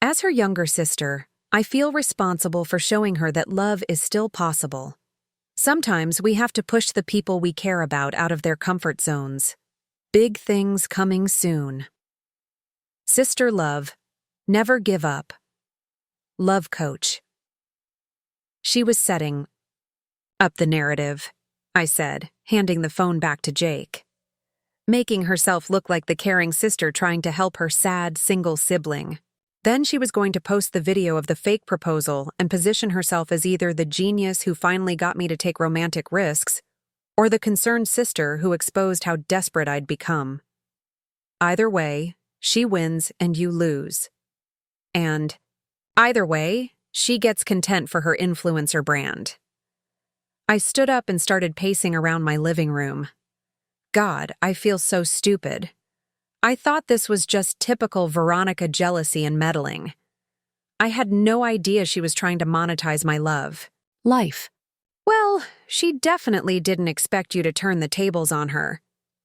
As her younger sister, I feel responsible for showing her that love is still possible. Sometimes we have to push the people we care about out of their comfort zones. Big things coming soon. Sister love. Never give up. Love coach." She was setting up the narrative, I said, handing the phone back to Jake. Making herself look like the caring sister trying to help her sad, single sibling. Then she was going to post the video of the fake proposal and position herself as either the genius who finally got me to take romantic risks or the concerned sister who exposed how desperate I'd become. Either way, she wins and you lose. And either way, she gets content for her influencer brand. I stood up and started pacing around my living room. God, I feel so stupid. I thought this was just typical Veronica jealousy and meddling. I had no idea she was trying to monetize my love. Life. Well, she definitely didn't expect you to turn the tables on her.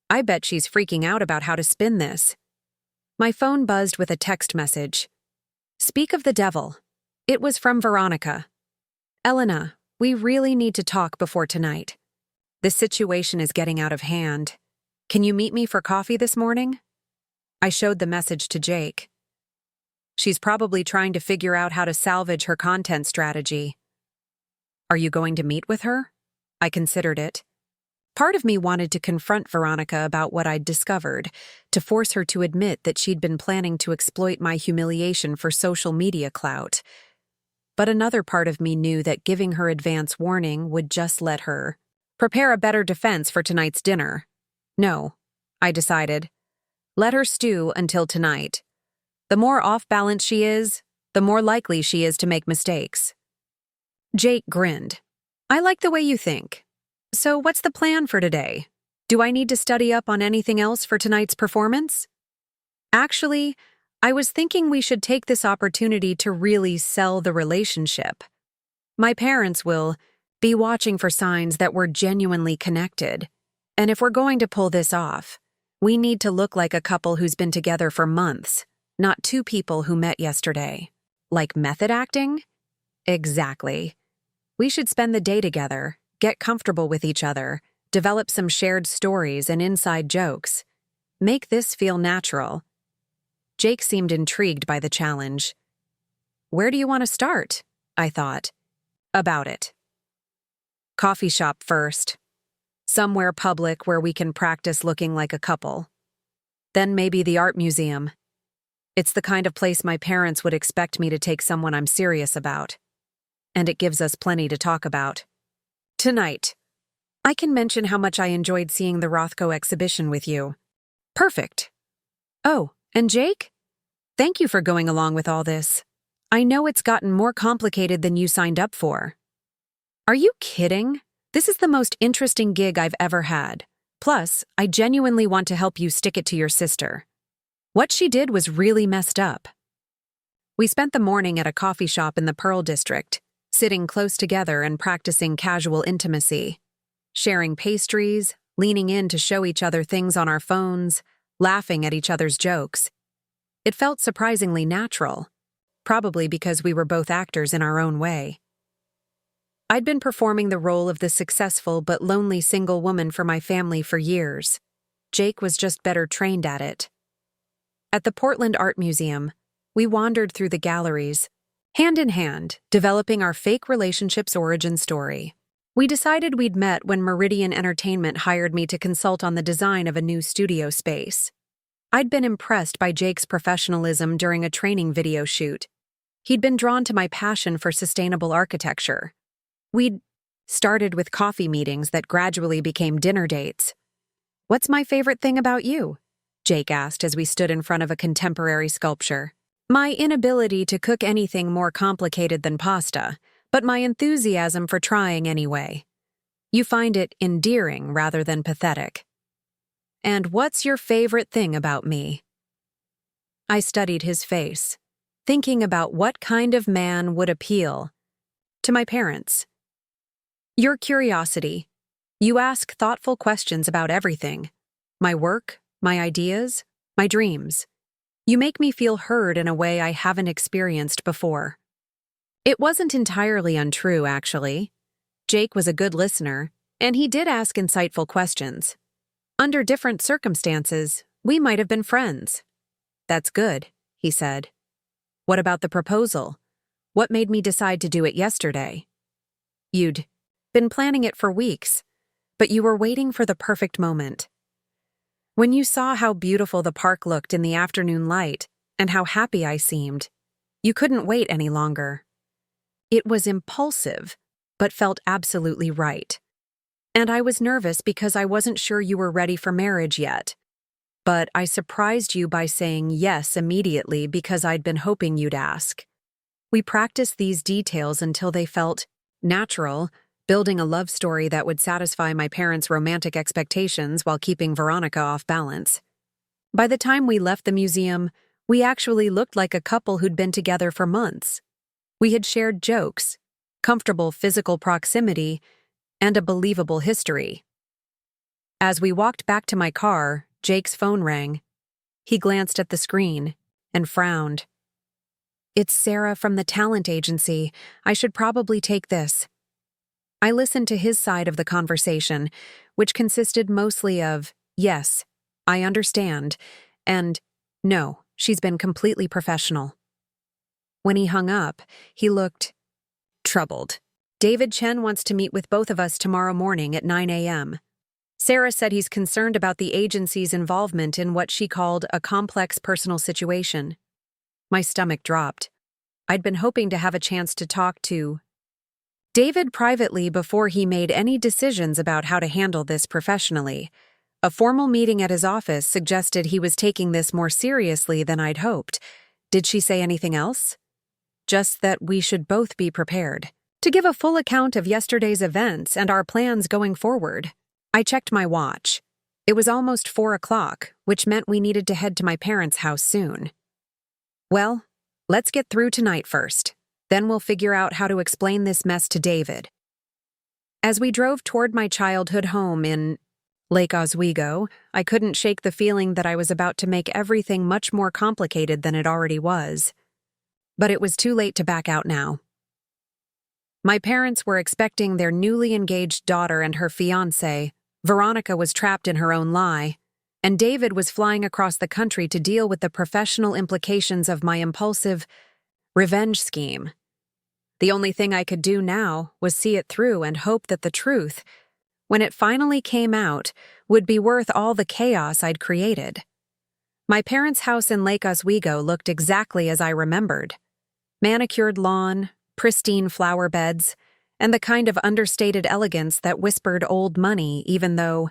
I bet she's freaking out about how to spin this. My phone buzzed with a text message. Speak of the devil. It was from Veronica. Elena, we really need to talk before tonight. This situation is getting out of hand. Can you meet me for coffee this morning? I showed the message to Jake. She's probably trying to figure out how to salvage her content strategy. Are you going to meet with her? I considered it. Part of me wanted to confront Veronica about what I'd discovered, to force her to admit that she'd been planning to exploit my humiliation for social media clout. But another part of me knew that giving her advance warning would just let her prepare a better defense for tonight's dinner. No, I decided. Let her stew until tonight. The more off-balance she is, the more likely she is to make mistakes. Jake grinned. I like the way you think. So what's the plan for today? Do I need to study up on anything else for tonight's performance? Actually, I was thinking we should take this opportunity to really sell the relationship. My parents will be watching for signs that we're genuinely connected. And if we're going to pull this off, we need to look like a couple who's been together for months, not two people who met yesterday. Like method acting? Exactly. We should spend the day together, get comfortable with each other, develop some shared stories and inside jokes. Make this feel natural. Jake seemed intrigued by the challenge. Where do you want to start? I thought. About it. Coffee shop first. Somewhere public where we can practice looking like a couple. Then maybe the art museum. It's the kind of place my parents would expect me to take someone I'm serious about. And it gives us plenty to talk about. Tonight. I can mention how much I enjoyed seeing the Rothko exhibition with you. Perfect. Oh, and Jake? Thank you for going along with all this. I know it's gotten more complicated than you signed up for. Are you kidding? This is the most interesting gig I've ever had. Plus, I genuinely want to help you stick it to your sister. What she did was really messed up. We spent the morning at a coffee shop in the Pearl District, sitting close together and practicing casual intimacy, sharing pastries, leaning in to show each other things on our phones, laughing at each other's jokes. It felt surprisingly natural, probably because we were both actors in our own way. I'd been performing the role of the successful but lonely single woman for my family for years. Jake was just better trained at it. At the Portland Art Museum, we wandered through the galleries, hand in hand, developing our fake relationship's origin story. We decided we'd met when Meridian Entertainment hired me to consult on the design of a new studio space. I'd been impressed by Jake's professionalism during a training video shoot. He'd been drawn to my passion for sustainable architecture. We'd started with coffee meetings that gradually became dinner dates. What's my favorite thing about you? Jake asked as we stood in front of a contemporary sculpture. My inability to cook anything more complicated than pasta, but my enthusiasm for trying anyway. You find it endearing rather than pathetic. And what's your favorite thing about me? I studied his face, thinking about what kind of man would appeal to my parents. Your curiosity. You ask thoughtful questions about everything. My work, my ideas, my dreams. You make me feel heard in a way I haven't experienced before. It wasn't entirely untrue, actually. Jake was a good listener, and he did ask insightful questions. Under different circumstances, we might have been friends. That's good, he said. What about the proposal? What made me decide to do it yesterday? You'd been planning it for weeks, but you were waiting for the perfect moment. When you saw how beautiful the park looked in the afternoon light and how happy I seemed, you couldn't wait any longer. It was impulsive, but felt absolutely right. And I was nervous because I wasn't sure you were ready for marriage yet. But I surprised you by saying yes immediately because I'd been hoping you'd ask. We practiced these details until they felt natural, building a love story that would satisfy my parents' romantic expectations while keeping Veronica off balance. By the time we left the museum, we actually looked like a couple who'd been together for months. We had shared jokes, comfortable physical proximity, and a believable history. As we walked back to my car, Jake's phone rang. He glanced at the screen and frowned. It's Sarah from the talent agency. I should probably take this. I listened to his side of the conversation, which consisted mostly of, yes, I understand, and no, she's been completely professional. When he hung up, he looked troubled. David Chen wants to meet with both of us tomorrow morning at 9 a.m. Sarah said he's concerned about the agency's involvement in what she called a complex personal situation. My stomach dropped. I'd been hoping to have a chance to talk to David privately before he made any decisions about how to handle this professionally. A formal meeting at his office suggested he was taking this more seriously than I'd hoped. Did she say anything else? Just that we should both be prepared to give a full account of yesterday's events and our plans going forward. I checked my watch. It was almost 4 o'clock, which meant we needed to head to my parents' house soon. Well, let's get through tonight first. Then we'll figure out how to explain this mess to David. As we drove toward my childhood home in Lake Oswego, I couldn't shake the feeling that I was about to make everything much more complicated than it already was. But it was too late to back out now. My parents were expecting their newly engaged daughter and her fiancé. Veronica was trapped in her own lie, and David was flying across the country to deal with the professional implications of my impulsive revenge scheme. The only thing I could do now was see it through and hope that the truth, when it finally came out, would be worth all the chaos I'd created. My parents' house in Lake Oswego looked exactly as I remembered. Manicured lawn, pristine flower beds, and the kind of understated elegance that whispered old money, even though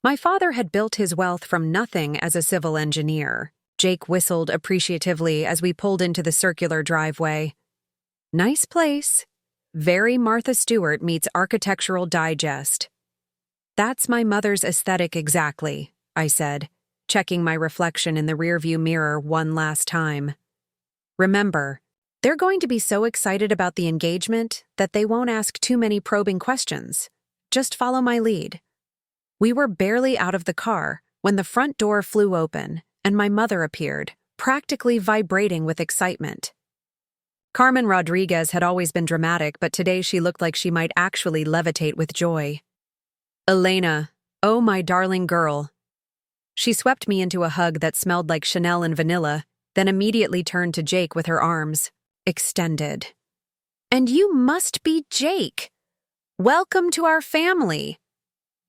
my father had built his wealth from nothing as a civil engineer. Jake whistled appreciatively as we pulled into the circular driveway. Nice place. Very Martha Stewart meets Architectural Digest. That's my mother's aesthetic exactly, I said, checking my reflection in the rearview mirror one last time. Remember, they're going to be so excited about the engagement that they won't ask too many probing questions. Just follow my lead. We were barely out of the car when the front door flew open and my mother appeared, practically vibrating with excitement. Carmen Rodriguez had always been dramatic, but today she looked like she might actually levitate with joy. Elena, oh my darling girl. She swept me into a hug that smelled like Chanel and vanilla, then immediately turned to Jake with her arms extended. And you must be Jake. Welcome to our family.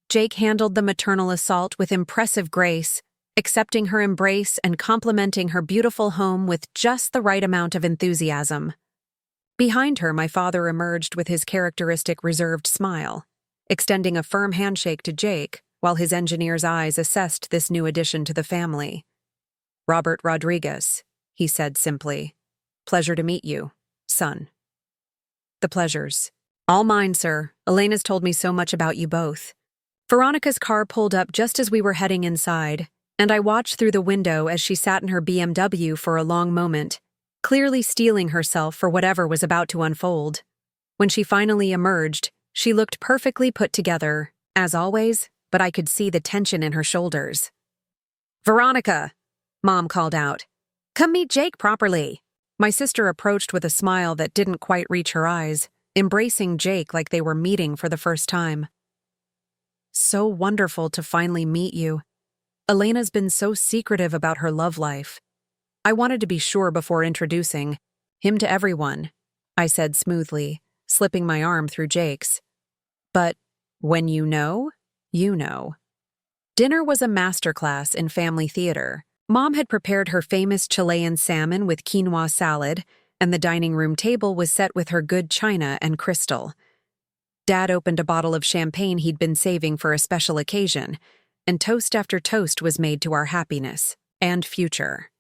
Jake handled the maternal assault with impressive grace, accepting her embrace and complimenting her beautiful home with just the right amount of enthusiasm. Behind her, my father emerged with his characteristic reserved smile, extending a firm handshake to Jake while his engineer's eyes assessed this new addition to the family. Robert Rodriguez, he said simply. Pleasure to meet you, son. The pleasure's all mine, sir. Elena's told me so much about you both. Veronica's car pulled up just as we were heading inside, and I watched through the window as she sat in her BMW for a long moment, clearly steeling herself for whatever was about to unfold. When she finally emerged, she looked perfectly put together, as always, but I could see the tension in her shoulders. Veronica, Mom called out. Come meet Jake properly. My sister approached with a smile that didn't quite reach her eyes, embracing Jake like they were meeting for the first time. So wonderful to finally meet you. Elena's been so secretive about her love life. I wanted to be sure before introducing him to everyone, I said smoothly, slipping my arm through Jake's. But when you know, you know. Dinner was a masterclass in family theater. Mom had prepared her famous Chilean salmon with quinoa salad, and the dining room table was set with her good china and crystal. Dad opened a bottle of champagne he'd been saving for a special occasion, and toast after toast was made to our happiness and future.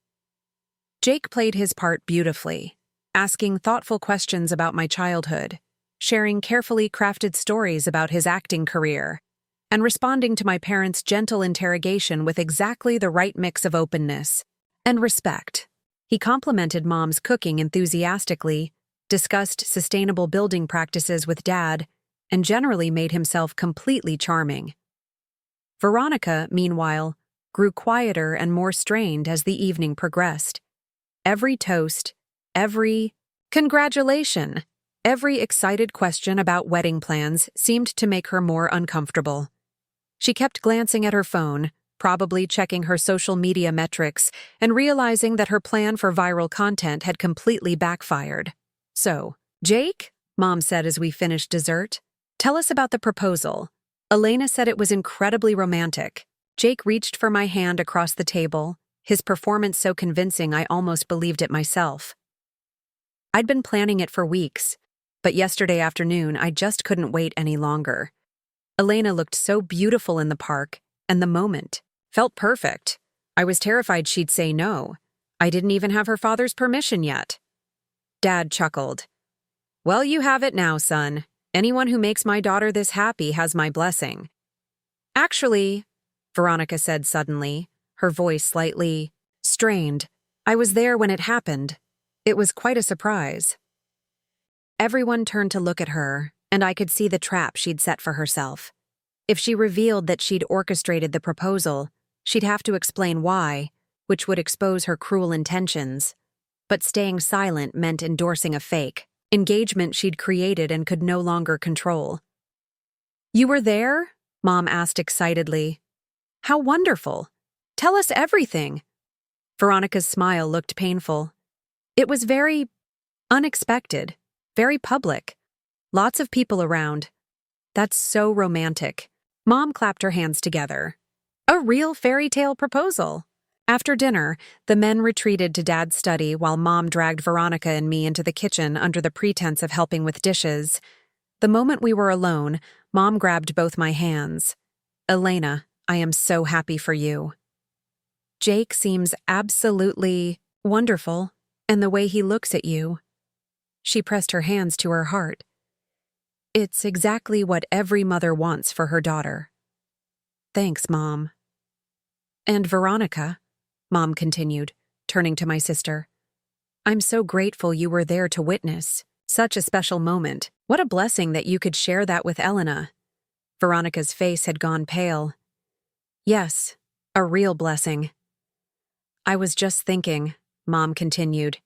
Jake played his part beautifully, asking thoughtful questions about my childhood, sharing carefully crafted stories about his acting career, and responding to my parents' gentle interrogation with exactly the right mix of openness and respect. He complimented Mom's cooking enthusiastically, discussed sustainable building practices with Dad, and generally made himself completely charming. Veronica, meanwhile, grew quieter and more strained as the evening progressed. Every toast, every congratulation, every excited question about wedding plans seemed to make her more uncomfortable. She kept glancing at her phone, probably checking her social media metrics, and realizing that her plan for viral content had completely backfired. So, Jake, Mom said as we finished dessert, tell us about the proposal. Elena said it was incredibly romantic. Jake reached for my hand across the table, his performance so convincing I almost believed it myself. I'd been planning it for weeks, but yesterday afternoon I just couldn't wait any longer. Elena looked so beautiful in the park, and the moment felt perfect. I was terrified she'd say no. I didn't even have her father's permission yet. Dad chuckled. "Well, you have it now, son. Anyone who makes my daughter this happy has my blessing." "Actually," Veronica said suddenly, her voice slightly strained, "I was there when it happened. It was quite a surprise." Everyone turned to look at her, and I could see the trap she'd set for herself. If she revealed that she'd orchestrated the proposal, she'd have to explain why, which would expose her cruel intentions. But staying silent meant endorsing a fake engagement she'd created and could no longer control. "You were there?" Mom asked excitedly. "How wonderful. Tell us everything." Veronica's smile looked painful. "It was very unexpected, very public. Lots of people around. That's so romantic." Mom clapped her hands together. "A real fairy tale proposal." After dinner, the men retreated to Dad's study while Mom dragged Veronica and me into the kitchen under the pretense of helping with dishes. The moment we were alone, Mom grabbed both my hands. "Elena, I am so happy for you. Jake seems absolutely wonderful, and the way he looks at you." She pressed her hands to her heart. "It's exactly what every mother wants for her daughter." "Thanks, Mom." "And Veronica," Mom continued, turning to my sister, "I'm so grateful you were there to witness such a special moment. What a blessing that you could share that with Elena." Veronica's face had gone pale. "Yes, a real blessing." "I was just thinking," Mom continued,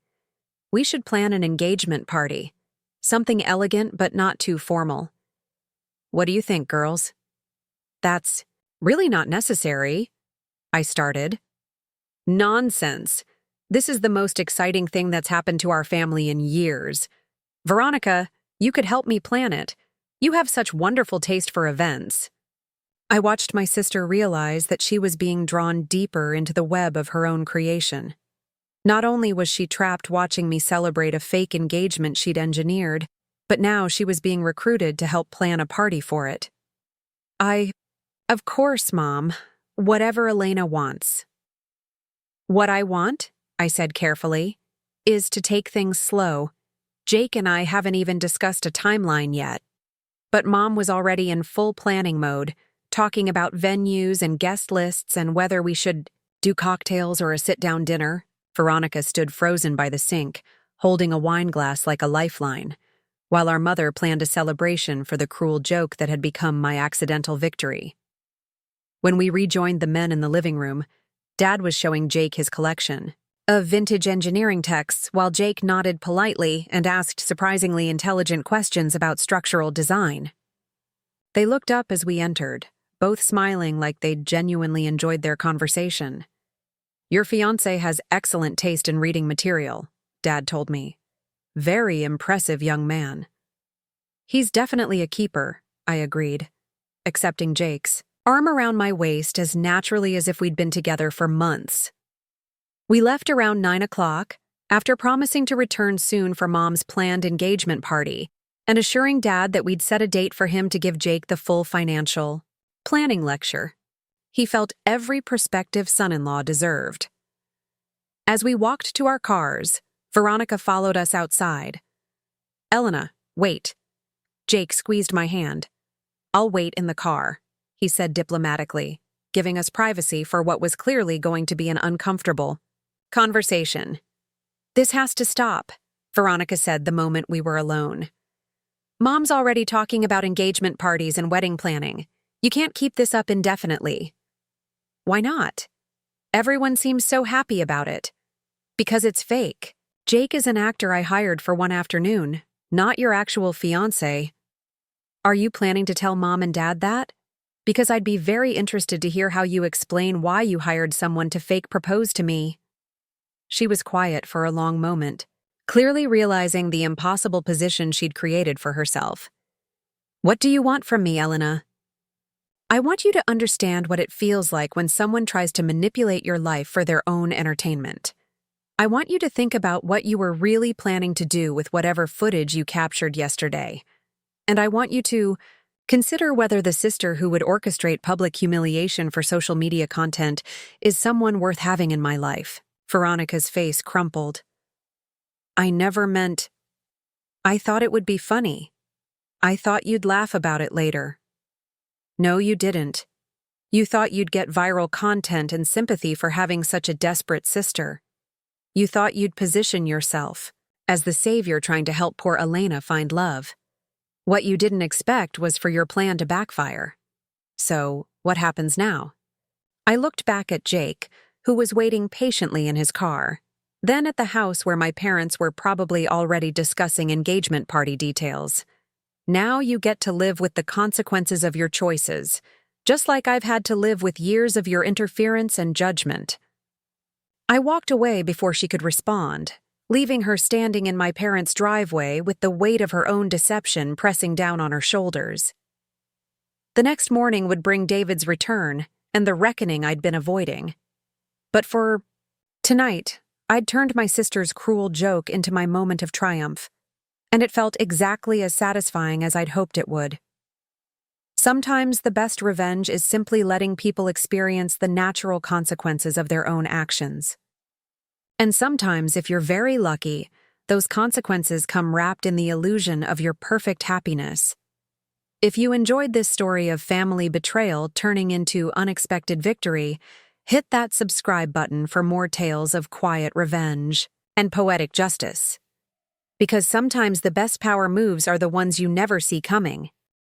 "we should plan an engagement party. Something elegant but not too formal." "What do you think, girls?" "That's really not necessary," I started. "Nonsense. This is the most exciting thing that's happened to our family in years. Veronica, you could help me plan it. You have such wonderful taste for events." I watched my sister realize that she was being drawn deeper into the web of her own creation. Not only was she trapped watching me celebrate a fake engagement she'd engineered, but now she was being recruited to help plan a party for it. Of course, Mom. Whatever Elena wants." "What I want," I said carefully, "is to take things slow. Jake and I haven't even discussed a timeline yet." But Mom was already in full planning mode, talking about venues and guest lists and whether we should do cocktails or a sit-down dinner. Veronica stood frozen by the sink, holding a wine glass like a lifeline, while our mother planned a celebration for the cruel joke that had become my accidental victory. When we rejoined the men in the living room, Dad was showing Jake his collection of vintage engineering texts while Jake nodded politely and asked surprisingly intelligent questions about structural design. They looked up as we entered, both smiling like they'd genuinely enjoyed their conversation. "Your fiancé has excellent taste in reading material," Dad told me. "Very impressive young man." "He's definitely a keeper," I agreed, accepting Jake's arm around my waist as naturally as if we'd been together for months. We left around 9 o'clock, after promising to return soon for Mom's planned engagement party and assuring Dad that we'd set a date for him to give Jake the full financial planning lecture he felt every prospective son-in-law deserved. As we walked to our cars, Veronica followed us outside. "Elena, wait." Jake squeezed my hand. "I'll wait in the car," he said diplomatically, giving us privacy for what was clearly going to be an uncomfortable conversation. "This has to stop," Veronica said the moment we were alone. "Mom's already talking about engagement parties and wedding planning. You can't keep this up indefinitely." "Why not? Everyone seems so happy about it." "Because it's fake. Jake is an actor I hired for one afternoon, not your actual fiancé." "Are you planning to tell Mom and Dad that? Because I'd be very interested to hear how you explain why you hired someone to fake propose to me." She was quiet for a long moment, clearly realizing the impossible position she'd created for herself. "What do you want from me, Elena?" I want you to understand what it feels like when someone tries to manipulate your life for their own entertainment. I want you to think about what you were really planning to do with whatever footage you captured yesterday. And I want you to consider whether the sister who would orchestrate public humiliation for social media content is someone worth having in my life. Veronica's face crumpled. I never meant... I thought it would be funny. I thought you'd laugh about it later. No, you didn't. You thought you'd get viral content and sympathy for having such a desperate sister. You thought you'd position yourself as the savior trying to help poor Elena find love. What you didn't expect was for your plan to backfire. So, what happens now? I looked back at Jake, who was waiting patiently in his car, then at the house where my parents were probably already discussing engagement party details. Now you get to live with the consequences of your choices, just like I've had to live with years of your interference and judgment. I walked away before she could respond, leaving her standing in my parents' driveway with the weight of her own deception pressing down on her shoulders. The next morning would bring David's return and the reckoning I'd been avoiding. But for tonight, I'd turned my sister's cruel joke into my moment of triumph, and it felt exactly as satisfying as I'd hoped it would. Sometimes the best revenge is simply letting people experience the natural consequences of their own actions. And sometimes, if you're very lucky, those consequences come wrapped in the illusion of your perfect happiness. If you enjoyed this story of family betrayal turning into unexpected victory, hit that subscribe button for more tales of quiet revenge and poetic justice. Because sometimes the best power moves are the ones you never see coming.